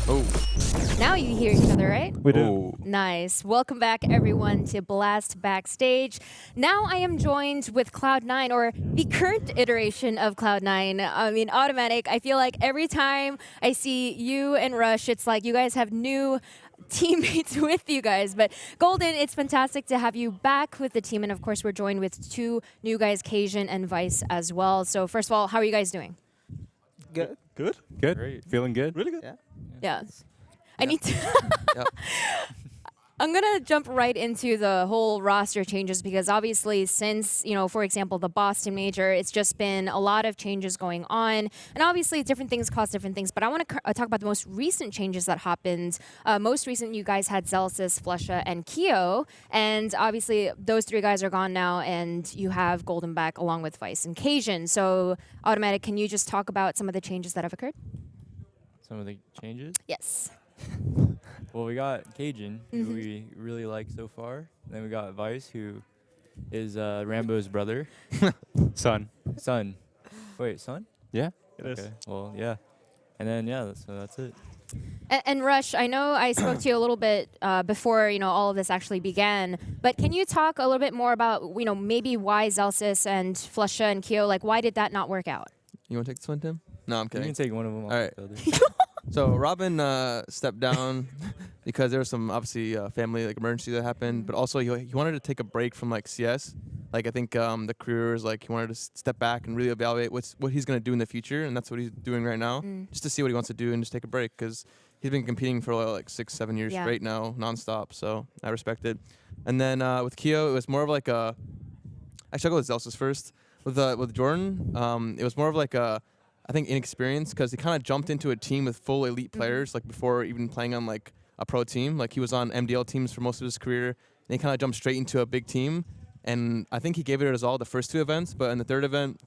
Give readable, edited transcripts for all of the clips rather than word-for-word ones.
Oh. Now you hear each other, right? We do. Oh. Nice. Welcome back, everyone, to Blast Backstage. Now I am joined with Cloud9, or the current iteration of Cloud9. I mean, Automatic. I feel like every time I see you and Rush, it's like you guys have new teammates with you guys. But Golden, it's fantastic to have you back with the team. And of course, we're joined with two new guys, Cajun and Vice as well. So first of all, how are you guys doing? Good. Good. Good. Great. Feeling good. Really good. Yeah. Yeah. I need to. Yep. I'm going to jump right into the whole roster changes because obviously since, for example, the Boston Major, it's just been a lot of changes going on. And obviously different things cause different things. But I want to talk about the most recent changes that happened. Most recent, you guys had Zelsis, Flusha, and Keo. And obviously those three guys are gone now. And you have Golden back along with Vice and Cajun. So Automatic, can you just talk about some of the changes that have occurred? Some of the changes? Yes. Well, we got Cajun, Mm-hmm. who we really like so far. Then we got Vice, who is Rambo's brother. Son. Son. Wait, son? Yeah. It is. Okay, well, yeah. And then, yeah, so that's it. And Rush, I know I spoke to you a little bit before all of this actually began, but can you talk a little bit more about maybe why Zelsis and Flusha and Keo, like why did that not work out? You want to take this one, Tim? No, I'm You kidding. can take one of them. All right. The other. So Robin stepped down because there was some obviously family emergency that happened, but also he wanted to take a break from CS. I think the career is he wanted to step back and really evaluate what he's gonna do in the future, and that's what he's doing right now, just to see what he wants to do and just take a break because he's been competing for 6-7 years Yeah. straight now, nonstop. So I respect it. And then with Keo, it was more of actually I'll go with Zelsis first. With Jordan, it was more of I think inexperience because he kind of jumped into a team with full elite players before even playing on a pro team. He was on MDL teams for most of his career, and he kind of jumped straight into a big team. And I think he gave it his all the first two events, but in the third event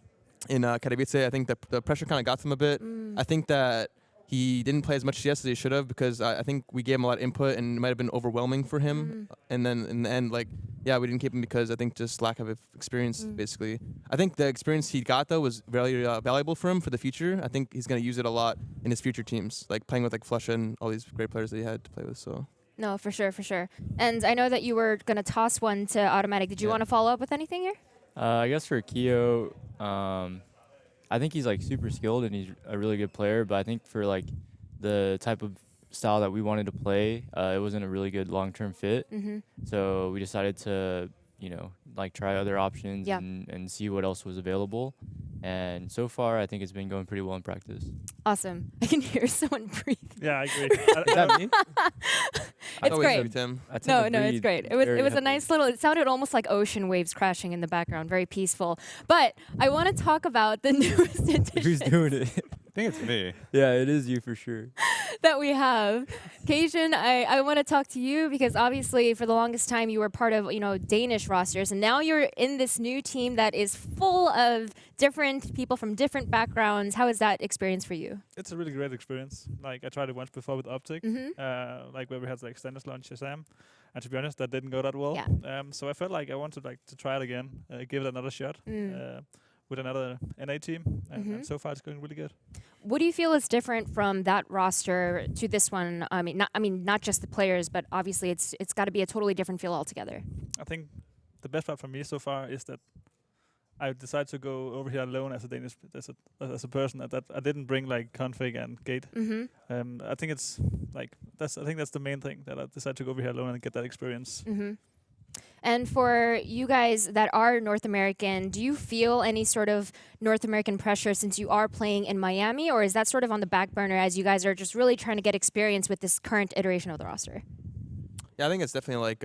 in Katowice, I think the pressure kind of got to him a bit. I think that he didn't play as much CS as he should have because I think we gave him a lot of input and it might have been overwhelming for him. And then in the end, we didn't keep him because I think just lack of experience, basically. I think the experience he got, though, was very valuable for him for the future. I think he's going to use it a lot in his future teams, playing with Flusha and all these great players that he had to play with. So. No, for sure, for sure. And I know that you were going to toss one to Automatic. Did you want to follow up with anything here? I guess for Keo, I think he's super skilled and he's a really good player, but I think for the type of style that we wanted to play, it wasn't a really good long-term fit. So we decided to, try other options and see what else was available. And so far, I think it's been going pretty well in practice. Awesome. I can hear someone breathe. Yeah, I agree. Is that me? It's great. Tim. No, it's great. It was a nice little, it sounded almost like ocean waves crashing in the background, very peaceful. But I want to talk about the newest edition. Who's doing it? I think it's me. Yeah, it is you for sure. that we have. Cajun, I want to talk to you because obviously for the longest time you were part of, Danish rosters, and now you're in this new team that is full of different people from different backgrounds. How is that experience for you? It's a really great experience. I tried it once before with Optic, where we had Stanislaw and Shazam, and to be honest, that didn't go that well. Yeah. So I felt like I wanted to try it again, give it another shot with another NA team, and so far it's going really good. What do you feel is different from that roster to this one? I mean, not just the players, but obviously it's got to be a totally different feel altogether. I think the best part for me so far is that I decided to go over here alone as a Danish as a person. That I didn't bring config and gate. I think it's that's the main thing, that I decided to go over here alone and get that experience. And for you guys that are North American, do you feel any sort of North American pressure since you are playing in Miami, or is that sort of on the back burner as you guys are just really trying to get experience with this current iteration of the roster? Yeah, I think it's definitely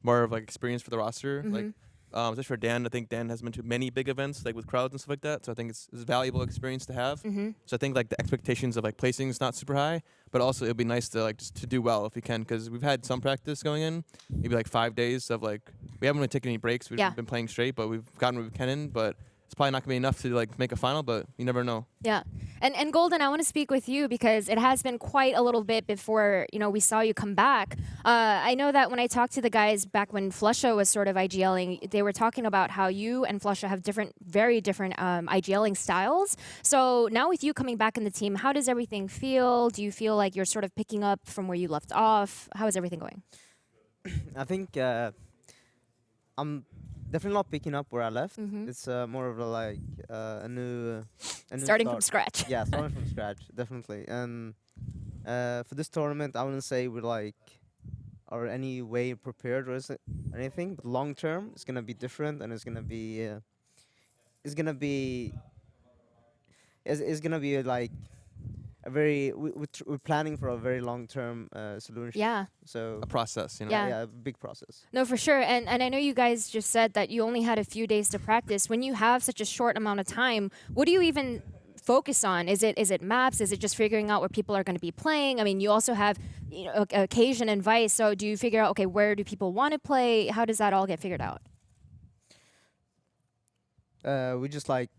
more of experience for the roster. Especially for Dan, I think Dan has been to many big events with crowds and stuff like that. So I think it's a valuable experience to have. So I think the expectations of placing is not super high, but also it'd be nice to just to do well if we can, because we've had some practice going in, maybe 5 days of we haven't really taken any breaks. We've been playing straight, but we've gotten what we can in. But it's probably not gonna be enough to like make a final, but you never know. Yeah. And Golden, I want to speak with you because it has been quite a little bit before, we saw you come back. I know that when I talked to the guys back when Flusha was sort of IGLing, they were talking about how you and Flusha have very different IGLing styles. So now with you coming back in the team, how does everything feel? Do you feel like you're sort of picking up from where you left off? How is everything going? I think I'm definitely not picking up where I left. Mhm. It's more of a new Starting start. from scratch. Yeah, starting from scratch, definitely. And for this tournament, I wouldn't say we're are any way prepared or anything. But long term, it's gonna be different, and it's gonna be like a very we're planning for a very long term solution. Yeah. So A process, you know. Yeah. yeah, a big process. No, for sure. And I know you guys just said that you only had a few days to practice. When you have such a short amount of time, what do you even focus on? Is it maps? Is it just figuring out where people are going to be playing? I mean, you also have occasion and Vice. So do you figure out, okay, where do people want to play? How does that all get figured out? We just like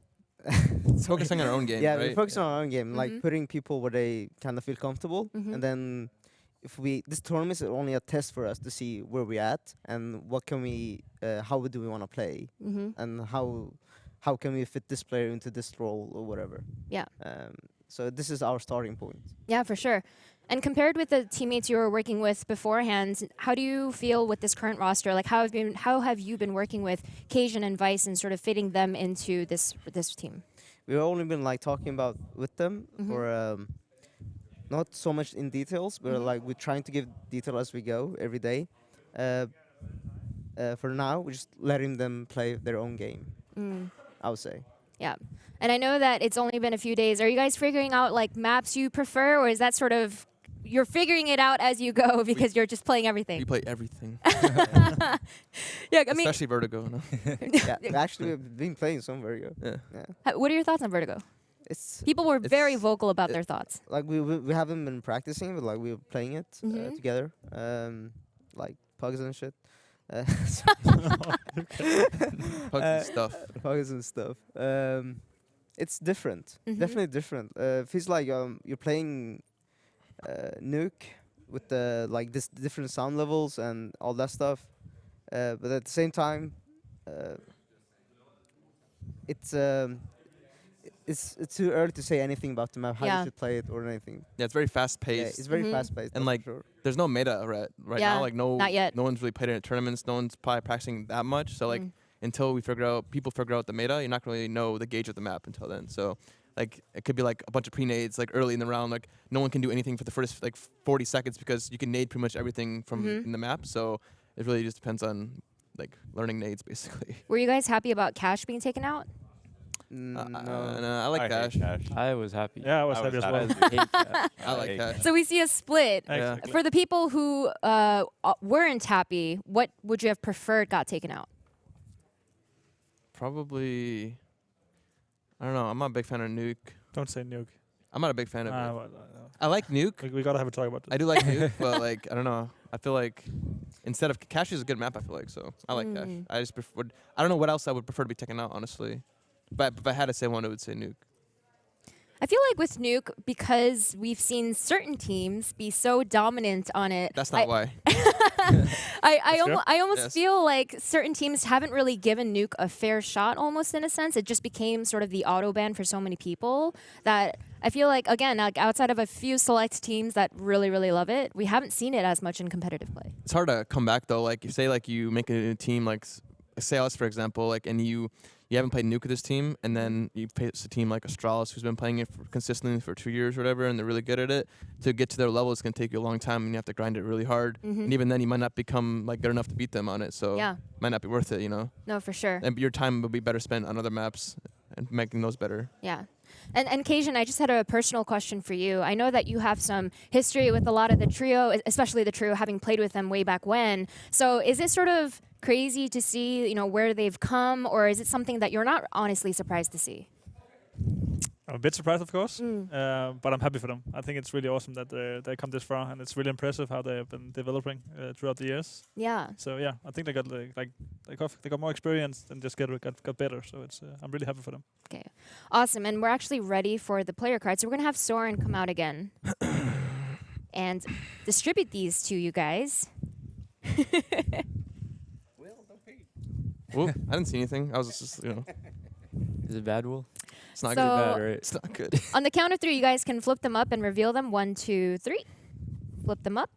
Focusing on our own game. yeah, right? we're focusing on our own game, like Mhm. putting people where they kind of feel comfortable, Mhm. and then this tournament is only a test for us to see where we're at and what can we, how do we want to play, Mm-hmm. and how can we fit this player into this role or whatever. Yeah. So this is our starting point. Yeah, for sure. And compared with the teammates you were working with beforehand, how do you feel with this current roster? Like, how have you been working with Cajun and Vice and sort of fitting them into this team? We've only been like talking about with them Mhm. for not so much in details, but Mhm. like we're trying to give detail as we go every day. For now, we're just letting them play their own game, Mm. I would say. Yeah. And I know that it's only been a few days. Are you guys figuring out like maps you prefer, or is that sort of you're figuring it out as you go because you're just playing everything? We play everything, Yeah, I mean, especially Vertigo. No? Yeah, actually, we've been playing some Vertigo. Yeah. Yeah, what are your thoughts on Vertigo? it's People were very It's- vocal about their thoughts. like we haven't been practicing, but like we were playing it Mhm. together, like pugs and shit. Pugs and stuff. Pugs and stuff. It's different. Mhm. Definitely different. Feels like you're playing Nuke with the like this different sound levels and all that stuff. But at the same time, it's too early to say anything about the map, how Yeah. you should play it or anything. Yeah, it's very fast Yeah, paced. it's very Mhm. fast paced. And, like, sure. There's no meta right Yeah, now. Like not yet. No one's really played it in tournaments. No one's probably practicing that much. So like Mm. until people figure out the meta, you're not gonna really know the gauge of the map until then. So like it could be like a bunch of pre-nades like early in the round. Like no one can do anything for the first like 40 seconds because you can nade pretty much everything from Mhm. in the map. So it really just depends on like learning nades basically. Were you guys happy about Cash being taken out? No. I like hate Cash. I was happy. Yeah, I was happy as well. hate Cash. I like Cash. So we see a split. Yeah. Exactly. For the people who weren't happy, what would you have preferred got taken out? Probably. I don't know. I'm not a big fan of Nuke. Don't say nuke. I'm not a big fan of it. Well, I like Nuke. we gotta have a talk about this. I do like Nuke, but like I don't know. I feel like instead of Cash is a good map. I feel like so. I like Cash. Mm. I just prefer. I don't know what else I would prefer to be taken out, honestly. But if I had to say one, I would say Nuke. I feel like with Nuke, because we've seen certain teams be so dominant on it. That's not why. I almost Yes. feel like certain teams haven't really given Nuke a fair shot almost in a sense. It just became sort of the auto ban for so many people that I feel like, again, like outside of a few select teams that really, really love it, we haven't seen it as much in competitive play. It's hard to come back though. Like you say, like you make a new team, like say us for example, like and you haven't played Nuke with this team, and then you face a team like Astralis who's been playing it consistently for 2 years or whatever, and they're really good at it. To get to their level, it's gonna take you a long time, and you have to grind it really hard. Mhm. And even then, you might not become like good enough to beat them on it. So Yeah. might not be worth it, you know. No, for sure. And your time would be better spent on other maps and making those better. Yeah. And Cajun, I just had a personal question for you. I know that you have some history with a lot of the trio, especially the trio, having played with them way back when. So is it sort of crazy to see, where they've come, or is it something that you're not honestly surprised to see? I'm a bit surprised, of course, Mm. but I'm happy for them. I think it's really awesome that they come this far, and it's really impressive how they have been developing throughout the years. Yeah. So yeah, I think they got they got more experience and just got better. So it's I'm really happy for them. Okay. Awesome. And we're actually ready for the player cards. So we're going to have Soren come out again and distribute these to you guys. Whoop, I didn't see anything. I was just, Is it bad, Will? it's not So- good. Bad, right? It's not good. On the count of 3, you guys can flip them up and reveal them. 1, 2, 3. Flip them up.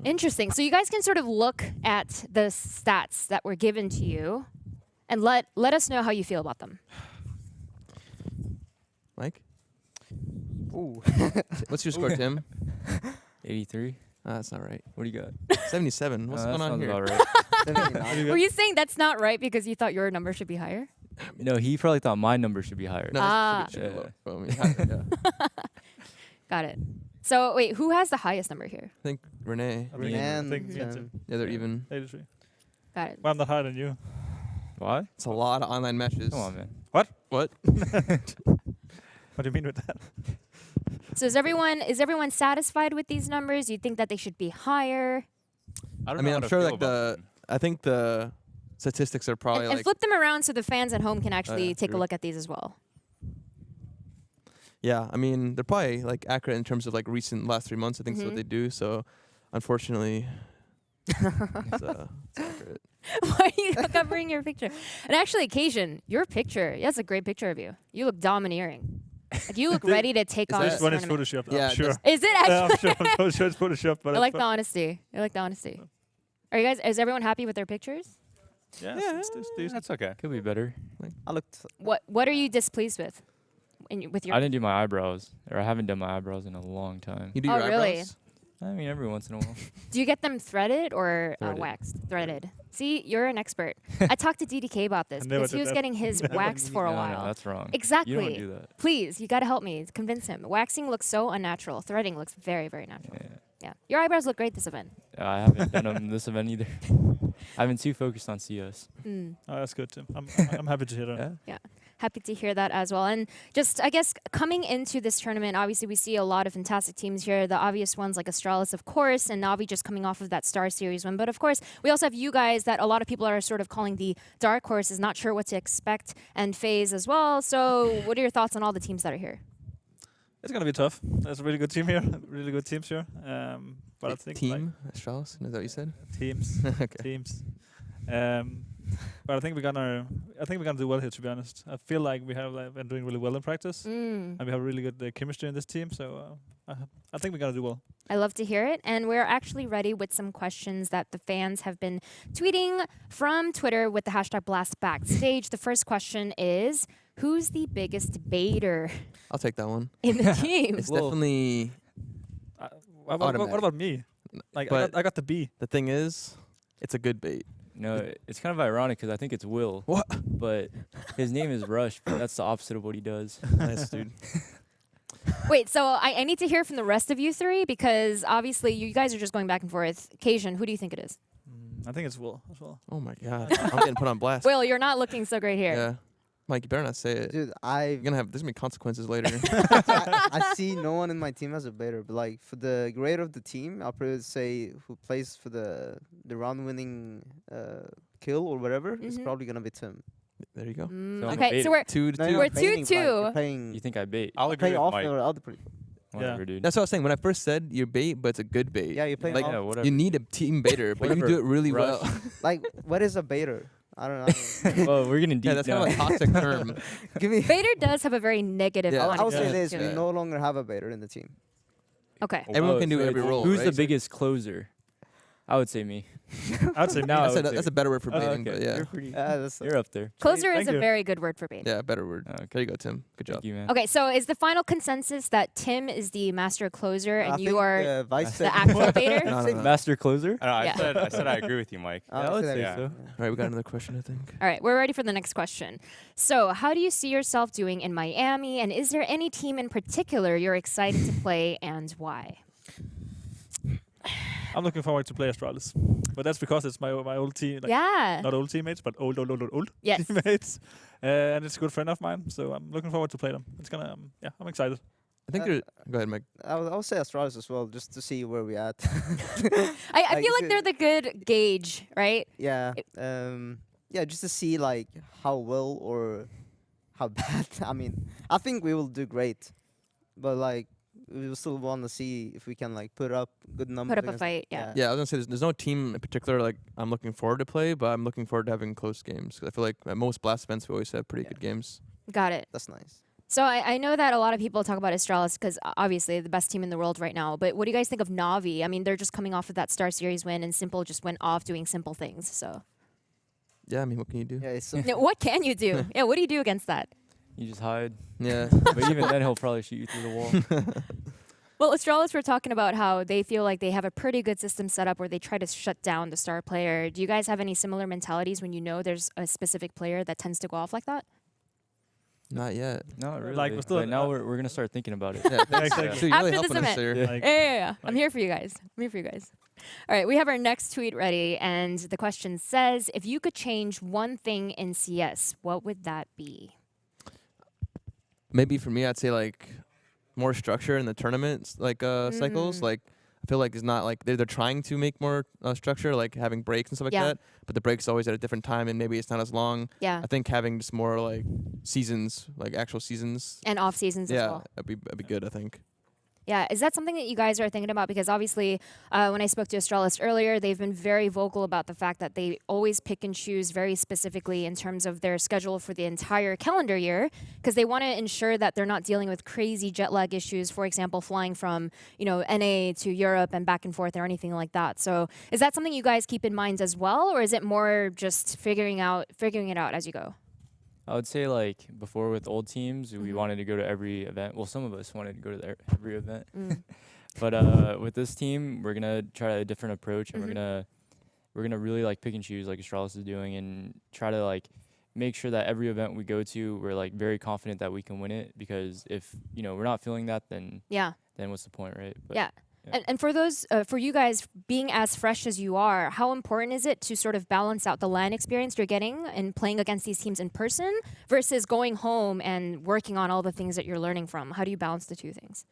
Interesting. So you guys can sort of look at the stats that were given to you and let us know how you feel about them. Mike, Ooh. what's your score, Tim? 83. That's not right. What do you got? 77. What's That going on sounds here? about right. 79. Were you saying that's not right because you thought your number should be higher? No, he probably thought my number should be higher. No, Ah. should be Yeah. low. Well, I mean, yeah. Got it. So wait, who has the highest number here? I think Renee. I really And, think me and um, Tim. Yeah, they're even. 83. Got it. Well, I'm not higher than you. Why? It's a lot of online matches. Come on, man. What? What do you mean with that? So is everyone satisfied with these numbers? You think that they should be higher? I don't I mean, know I'm how to sure feel like about them. I think the statistics are probably And like. flip them around so the fans at home can actually yeah, take a true. look at these as well. Yeah, I mean, they're probably like accurate in terms of like recent last 3 months. I think is Mhm. what they do. So, unfortunately, it's accurate. Why are you covering your picture? And actually, Occasion, your picture, that's a great picture of you. You look domineering. Like you look ready to take Is on that- this This one is tournament. photoshopped. Yeah, I'm sure. Is it Yeah, actually? I'm sure it's photoshopped. But I like the but honesty. I like the honesty. Are you guys? Is everyone happy with their pictures? yeah, Yeah, it's decent. That's okay. Could be better. I looked. What are you displeased with? With your I didn't do my eyebrows, or I haven't done my eyebrows in a long time. You do Oh, your really? eyebrows? I mean, every once in a while. Do you get them threaded or Threaded. waxed? Threaded. See, you're an expert. I talked to DDK about this I never because he did was that. getting his waxed for a No, while. no, that's wrong. Exactly. You don't do that. Please, you got to help me. Convince him. Waxing looks so unnatural. Threading looks very, very natural. Yeah. Yeah. Your eyebrows look great this event. I haven't done them this event either. I've been too focused on CS. Mm. Oh, that's good, Tim. I'm happy to hear that. Yeah. Happy to hear that as well. And just, I guess, coming into this tournament, obviously we see a lot of fantastic teams here. The obvious ones like Astralis, of course, and Navi just coming off of that Star Series one. But of course, we also have you guys that a lot of people are sort of calling the dark horses, not sure what to expect, and FaZe as well. So what are your thoughts on all the teams that are here? It's gonna be tough. There's a really good team here. Really good teams here. But I think Team Astralis. Is that what you said? like, teams. Okay. Teams. But I think we're gonna do well here. To be honest, I feel like we have been doing really well in practice, Mm. and we have really good chemistry in this team. So I think we're gonna do well. I love to hear it. And we're actually ready with some questions that the fans have been tweeting from Twitter with the hashtag #BlastBackstage. The first question is, who's the biggest baiter I'll take that one. in the team? It's Whoa. definitely What Automatic. about me? Like But- I got the B. the thing is, it's a good bait. No, it's kind of ironic because I think it's Will. What? But his name is Rush, but that's the opposite of what he does. Nice, dude. Wait, so I need to hear from the rest of you three because obviously you guys are just going back and forth. Cajun, who do you think it is? I think it's Will as well. Oh my god, I'm getting put on blast. Will, you're not looking so great here. Yeah, Mike, you better not say it. Dude, You're gonna have there's gonna be consequences later. I see no one in my team as a baiter, but like for the grade of the team, I'll probably say who plays for the round-winning kill or whatever is Mhm. probably gonna be Tim. There you go. Mm, So I'm a okay, so baiter. we're 2 to No, 2. you're We're not baiting, but 2-2. you're playing. You think I bait? I'll agree play with off Mike. or other pretty. Whatever, dude. That's what I was saying. When I first said you're bait, but it's a good bait. Yeah, you're playing Like, off. Yeah, whatever. You need a team baiter, but you Whatever. do it really Rush. well. Like, what is a baiter? I don't know. Well, we're getting deep Yeah, that's now. kind of a toxic term. Give me. Baiter does have a very negative Yeah. I'll say connotation this: to we it. no longer have a baiter in the team. Okay. Everyone Oh, can do so every it's- role. Who's right? the biggest closer? I would say me. I would say No, me. That's a better word for Oh, baiting, okay. but yeah. You're pretty. That's You're up there. Closer is Thank a you. very good word for bait. Yeah, better word. Okay. There you go, Tim. Good job. Thank you, man. Okay, so is the final consensus that Tim is the master closer and you are Vice the actual baiter? No, no, no. Master closer? I, don't know, Yeah. I said I agree with you, Mike. I would say Yeah. so. All right, we got another question, I think. All right, we're ready for the next question. So, how do you see yourself doing in Miami, and is there any team in particular you're excited to play, and why? I'm looking forward to play Astralis, but that's because it's my old team. Like, Yeah. not old teammates, but old Yes. teammates. And it's a good friend of mine, so I'm looking forward to play them. It's gonna, I'm excited. I think you're. Go ahead, Mike. I'll say Astralis as well, just to see where we're at. I feel like they're the good gauge, right? Yeah. Yeah, just to see like how well or how bad. I mean, I think we will do great, but like we will still want to see if we can like put up good numbers. Put up a against- fight, yeah. Yeah, I was gonna say there's no team in particular like I'm looking forward to play, but I'm looking forward to having close games. 'Cause I feel like at most Blast events we always have pretty good games. Got it. That's nice. So I know that a lot of people talk about Astralis because obviously they're the best team in the world right now. But what do you guys think of Navi? I mean, they're just coming off of that Star Series win, and Simple just went off doing simple things. So Yeah, I mean, what can you do? Yeah, it's yeah, what can you do? Yeah, what do you do against that? You just hide. Yeah. But even then, he'll probably shoot you through the wall. Well, Astralis were talking about how they feel like they have a pretty good system set up where they try to shut down the star player. Do you guys have any similar mentalities when you know there's a specific player that tends to go off like that? Not yet. Not really. Like, we're still- but now we're gonna start thinking about it. Yeah, thanks. exactly. Actually, you're After really this helping us event. there. Yeah. Like, Yeah. I'm like- here for you guys. I'm here for you guys. All right, we have our next tweet ready, and the question says, if you could change one thing in CS, what would that be? Maybe for me, I'd say like more structure in the tournaments, like cycles. Mm. Like I feel like it's not like they're trying to make more structure, like having breaks and stuff like Yeah. that. But the breaks always at a different time, and maybe it's not as long. Yeah, I think having just more like seasons, like actual seasons. and off seasons as Yeah, well. that'd be good. I think. Yeah, is that something that you guys are thinking about? Because obviously, when I spoke to Astralis earlier, they've been very vocal about the fact that they always pick and choose very specifically in terms of their schedule for the entire calendar year, because they want to ensure that they're not dealing with crazy jet lag issues, for example, flying from, NA to Europe and back and forth or anything like that. So is that something you guys keep in mind as well, or is it more just figuring it out as you go? I would say like before with old teams, we Mhm. wanted to go to every event. Well, some of us wanted to go to every event. Mm. But with this team, we're gonna try a different approach, and Mhm. we're gonna really like pick and choose like Astralis is doing, and try to like make sure that every event we go to, we're like very confident that we can win it. Because if we're not feeling that, then Yeah. what's the point, right? But Yeah. Yeah. And for those, for you guys being as fresh as you are, how important is it to sort of balance out the LAN experience you're getting and playing against these teams in person versus going home and working on all the things that you're learning from? How do you balance the two things?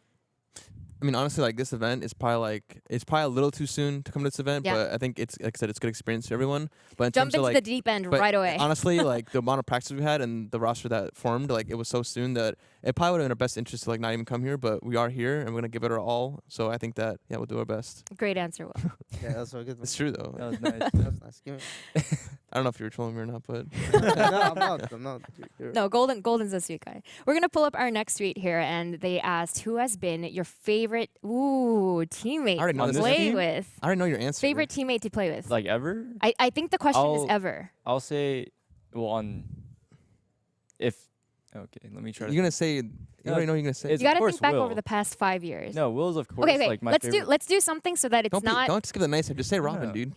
I mean, honestly, like this event is probably a little too soon to come to this event, Yeah. but I think it's like I said, it's a good experience for everyone. But in Jump terms into of the like, deep end but right away. honestly, like the amount of practice we had and the roster that formed, like it was so soon that it probably would have been our best interest to like not even come here. But we are here and we're gonna give it our all. So I think that we'll do our best. Great answer, Will. Yeah, that's a good one. It's true though. that was nice. That's nice. Give me- I don't know if you were trolling me or not, but no, I'm not. You're- No, Golden's a sweet guy. We're gonna pull up our next tweet here, and they asked, "Who has been your favorite teammate I already know to this play team? with? I already know your answer. Favorite teammate to play with?" Like ever? I think the question is I'll- ever. I'll say, well, okay, let me try. You're gonna say. You No, already know what you're gonna say. it's- You got to of course think back Will. over the past 5 years. No, Will's of course Okay, like my let's favorite. let's do something so that it's don't not don't just give the nice. Just say Robin, No. dude.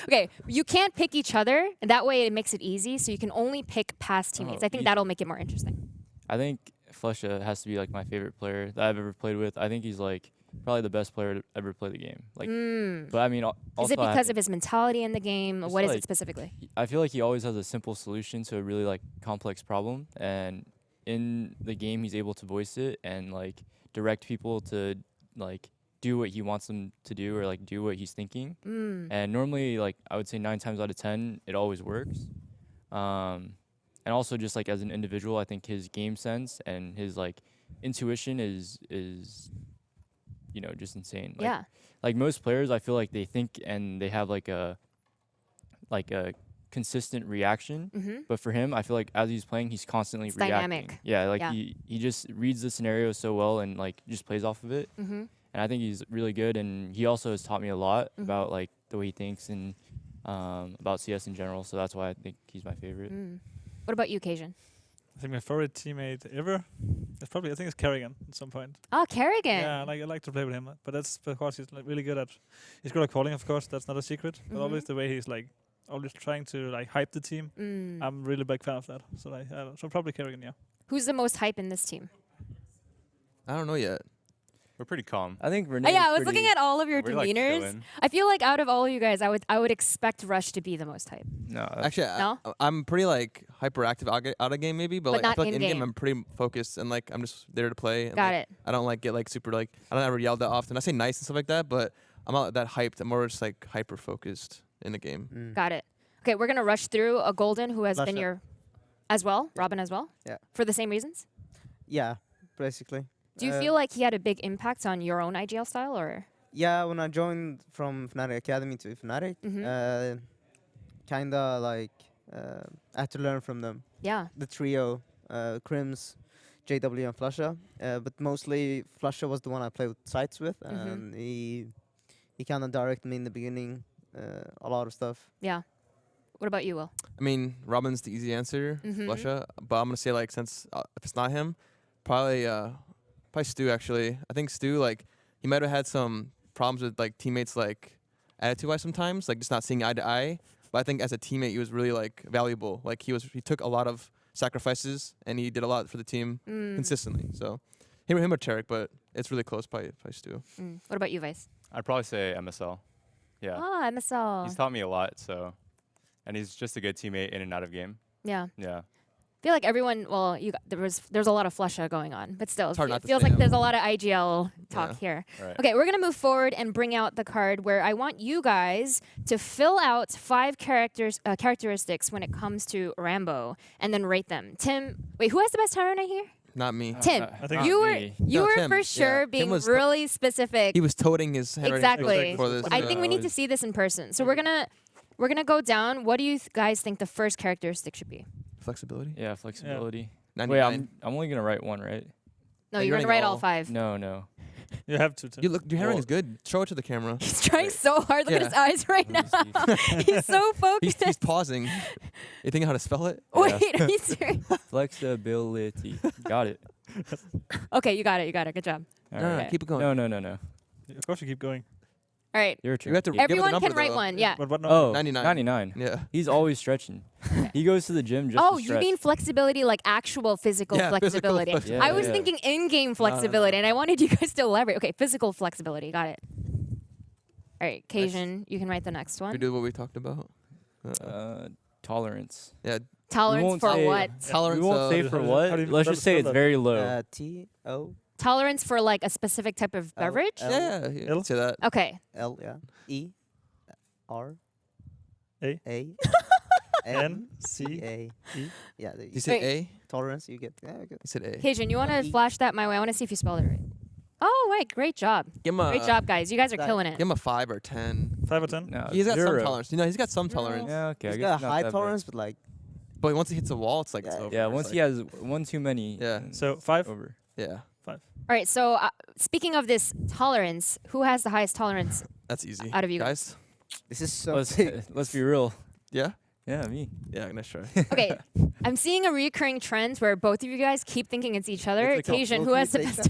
okay. You can't pick each other, and that way it makes it easy. So you can only pick past teammates. I think easy. that'll make it more interesting. I think Flesha has to be like my favorite player that I've ever played with. I think he's like probably the best player to ever play the game. Like, but I mean, also Is it I have because to- of his mentality in the game? Just What is like- it specifically? I feel like he always has a simple solution to a really like complex problem, and in the game he's able to voice it and like direct people to like do what he wants them to do or like do what he's thinking. And normally, like I would say 9 times out of 10, it always works. And also just like as an individual, I think his game sense and his like intuition is just insane. Like, Yeah. Like most players, I feel like they think and they have like a consistent reaction. But for him, I feel like as he's playing, he's constantly It's reacting. dynamic. Yeah, like Yeah. he just reads the scenario so well and like just plays off of it. And I think he's really good. And he also has taught me a lot about like the way he thinks and about CS in general. So that's why I think he's my favorite. What about you, Cajun? I think my favorite teammate ever is probably, I think it's Kerrigan at some point. Oh, Kerrigan. Yeah, I like to play with him. But that's because he's like really good he's good at calling, of course. That's not a secret. But always the way he's like always trying to like hype the team. I'm really big fan of that. So so probably Kerrigan, yeah. Who's the most hype in this team? I don't know yet. We're pretty calm. I think Renee. Yeah, I was looking at all of your We're, like, demeanors. chilling. I feel like out of all of you guys, I would expect Rush to be the most hype. No, Actually, No? I'm pretty like hyperactive out of game maybe, but like I not feel like in game in-game. I'm pretty focused and like I'm just there to play. And, Got like, it. I don't like get like super like I don't ever yell that often. I say nice and stuff like that, but I'm not that hyped. I'm more just like hyper focused in the game. Mm. Got it. Okay, we're gonna rush through a Golden who has been Russia. your, as well, Robin as well. Yeah. For the same reasons. Yeah, basically. Do you feel like he had a big impact on your own IGL style, or? Yeah, when I joined from Fnatic Academy to Fnatic, Mhm. kinda like I had to learn from them. Yeah. The trio, Crims, JW, and Flusha. But mostly Flusha was the one I played with sites with, and he kind of directed me in the beginning a lot of stuff. Yeah. What about you, Will? I mean, Robin's the easy answer, Flusha, but I'm gonna say like since if it's not him, probably Stu actually. I think Stu like he might have had some problems with like teammates like attitude-wise sometimes, like just not seeing eye to eye. But I think as a teammate, he was really like valuable. Like he took a lot of sacrifices and he did a lot for the team consistently. So him or Tarek, but it's really close by Stu. What about you, Vice? I'd probably say MSL. Yeah. Ah, MSL. He's taught me a lot, so. And he's just a good teammate in and out of game. Yeah. Yeah. I feel like everyone. Well, there's a lot of Flusha going on, but still, It's hard it not to feels say like him. there's a lot of IGL talk Yeah. here. Right. Okay, we're gonna move forward and bring out the card where I want you guys to fill out 5 characteristics when it comes to Rambo, and then rate them. Tim, wait, who has the best Tyrant here? Not me. Tim, I think you were me. you No, were Tim. for Yeah, sure Tim being was really specific. He was toting his handwriting Exactly. for this. I think we need to see this in person. So we're gonna go down. What do you guys think the first characteristic should be? Flexibility. Yeah, flexibility. 99. Wait, I'm only gonna write one, right? No, Yeah, you're you're gonna writing write all all. 5. No. You have to. Tim. You look. Your handwriting Well- is good. Show it to the camera. He's trying so hard. Look at Yeah. his eyes right now. Let me see. He's so focused. He's pausing. You think how to spell it? Wait, are you serious? Flexibility. Got it. Okay, you got it. Good job. All No, no, right. keep it going. No. Of course, you keep going. All right. Your You turn. have to give it a Everyone number, can write though. one. Yeah. But what number? Oh, 99. 99. Yeah. He's always stretching. He goes to the gym just Oh, to you stretch. mean flexibility, like actual physical Yeah, physical flexibility? flexibility. I was Yeah. thinking in-game flexibility, and I wanted you guys to elaborate. Okay, physical flexibility. Got it. All right, Cajun, you can write the next We one. do what we talked about. Tolerance. Yeah. Tolerance won't for say- what? Tolerance. We won't say how for do you- what. how do you Let's spell- just say spell it's that? very low. T-O-L-L, Tolerance for like a specific type of beverage? Yeah. You L? can say that. Okay. yeah. E-R A? A N, C, A. E. Yeah, You said Wait. A. tolerance, you get. Yeah, good. You said A. Cajun, you want to E. flash that my way? I want to see if you spelled it right. Oh, wait, great job. Give him a. Great job, guys. You guys are that- killing it. Give him a 5 or 10. 5 or 10? No, He's got some 0. tolerance. You know, he's got some tolerance. Yeah, okay. I He's guess got a not high that bad. tolerance, but like, But once he hits a wall, it's like it's Yeah. over. Yeah, It's once like, he has one too many. Yeah. then So it's 5? over. Yeah. All right, so speaking of this tolerance, who has the highest tolerance That's easy. out of you guys. this is so Let's big. let's be real. Yeah. Yeah, me. Yeah. Nice try. Okay, I'm seeing a recurring trend where both of you guys keep thinking it's each other. It's like a- Cajun, Will, who can has you the take best?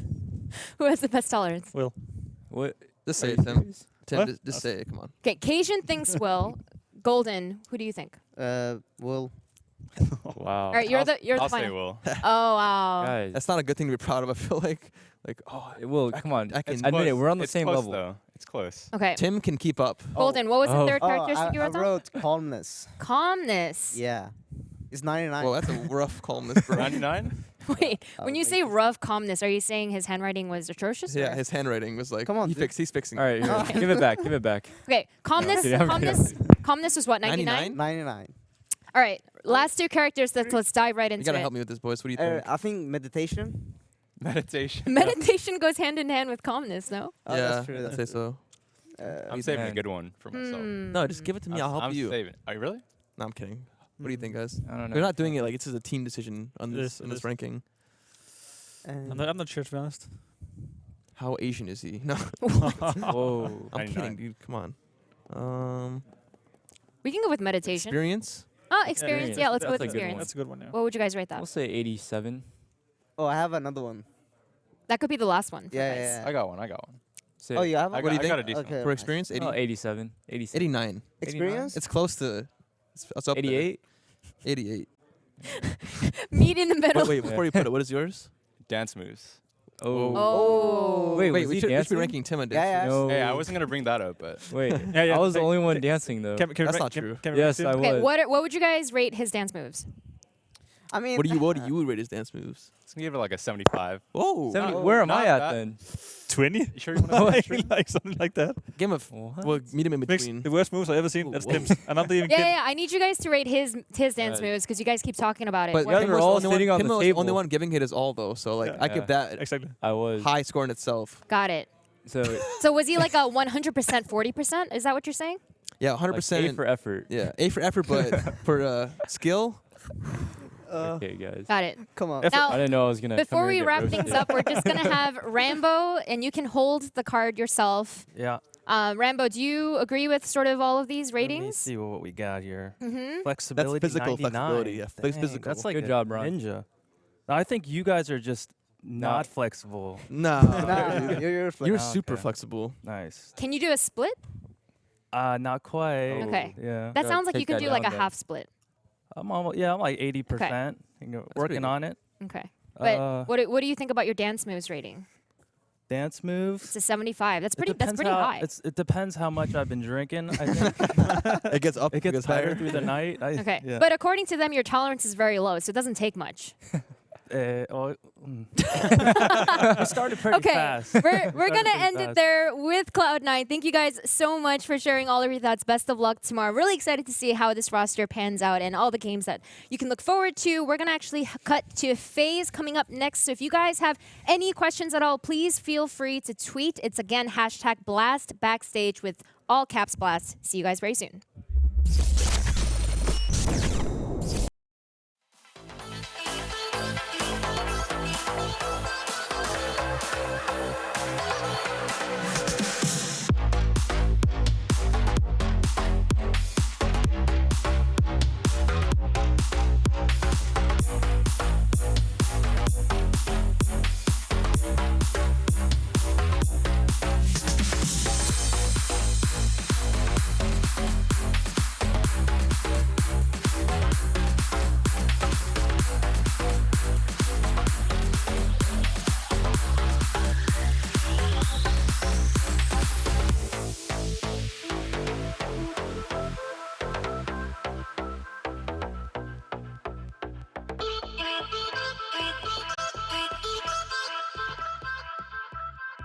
Who has the best tolerance? What? Just Are say you it, Tim. serious? Tim, What? just say it. Come on. Okay, Cajun thinks Will. Golden, who do you think? Will. Wow. All right, you're the I'll say final. Will. Oh wow. Guys, That's not a good thing to be proud of. I feel like oh, it will. Come on. I can- It's Admit it. close. We're on the It's same close, level. Though. It's close. Okay, Tim can keep up. Golden, what was the Oh. third Oh, characteristic you I wrote down? wrote calmness. Calmness. Yeah. It's 99. Well, that's a rough calmness, bro. 99? Wait, when you thank say you. rough calmness, are you saying his handwriting was atrocious? Yeah, or- his handwriting was like. Come on, dude. He's fixing. All right, here. Okay. Give it back. Give it back. Okay, calmness. kidding, I'm Calmness was what? 99. 99. All right, last 2 characters. Let's dive right You into gotta it. help me with this, boys. What do you think? I think meditation. Meditation. Meditation goes hand in hand with calmness, no? Oh, yeah, that's true. I'd That's say true. so. I'm saving a Man. good one for myself. Hmm. No, just give it to me. I'll help I'm you. saving. Are you really? No, I'm kidding. What do you think, guys? I don't know. We're not doing it like it's just a team decision on It this is, in it this is. ranking. And I'm not sure, to be honest. How Asian is he? No, Whoa. I'm 99. kidding, dude. Come on. We can go with meditation. Experience. Oh, experience. Yeah, let's go with That's a good experience. That's a good one, yeah. What would you guys rate that? We'll say 87. oh, I have another one. That could be the last one. For Yeah, guys. yeah, I got one. I got one. Say Oh, you have I one? What do you got, I got a think? decent Okay. one. For experience, 80, Oh, 87. 87. 89. Experience? It's close to. It's up there. 88. 88. Meet in the middle. Wait, before you put it, what is yours? Dance moves. Oh. Wait, Wait, was we he should be dancing? ranking Tim and Yeah, yeah. No. Hey, I wasn't gonna bring that up, but Wait, Yeah, I was the can- only one can- dancing though. Can we That's rank- not true. Can we Yes, rank I Tim? was. Okay, what would you guys rate his dance moves? I mean, What do you rate his dance moves? it's gonna give it like a 75. Whoa. 70, No, where am not I at that. then? 20? You sure you want like something like that. Game of What? well, meet him in Mix, between. the worst moves I've ever seen. Ooh, That's whoa. Tim's. And I'm the even Yeah, kid. yeah, I need you guys to rate his dance Uh, moves because you guys keep talking about it. But What- guys Tim were was the all only sitting one, on Tim the was the only table. one giving it his all though, so like Yeah. I give that Exactly. I was. high score in itself. Got it. So So was he like a 100%, 40%? Is that what you're saying? Yeah, like 100%. A for effort. Yeah, A for effort, but for skill. Okay, guys. Got it. come on. Now, I didn't know I was gonna. come before here we and get wrap roasted. things up, we're just gonna have Rambo, and you can hold the card yourself. Yeah. Rambo, do you agree with sort of all of these Let me ratings? see what we got here. Mm-hmm. Flexibility. physical 99. flexibility, yeah, Dang, physical. That's like Good a job, Ron. ninja. I think you guys are just not flexible. Nah, Nah, dude. you're You're Oh, super okay. flexible. Nice. Can you do a split? Not quite. Okay. Yeah. That Gotta sounds like you take can that do like a down then. half split. I'm almost. Yeah, I'm like 80%. pretty Working good. on it. Okay. But Uh, what do you think about your dance moves rating? Dance moves. It's a 75. That's It pretty. That's depends pretty how- high. It depends how much I've been drinking. I think It gets up. it gets higher higher. through the night. Okay. Yeah. But according to them, your tolerance is very low, so it doesn't take much. We started pretty Okay. fast. We're Started gonna pretty end it fast. there with Cloud9. Thank you guys so much for sharing all of your thoughts. Best of luck tomorrow. Really excited to see how this roster pans out and all the games that you can look forward to. We're gonna actually cut to FaZe coming up next. So if you guys have any questions at all, please feel free to tweet. It's again #BlastBackstage with all caps blast. See you guys very soon.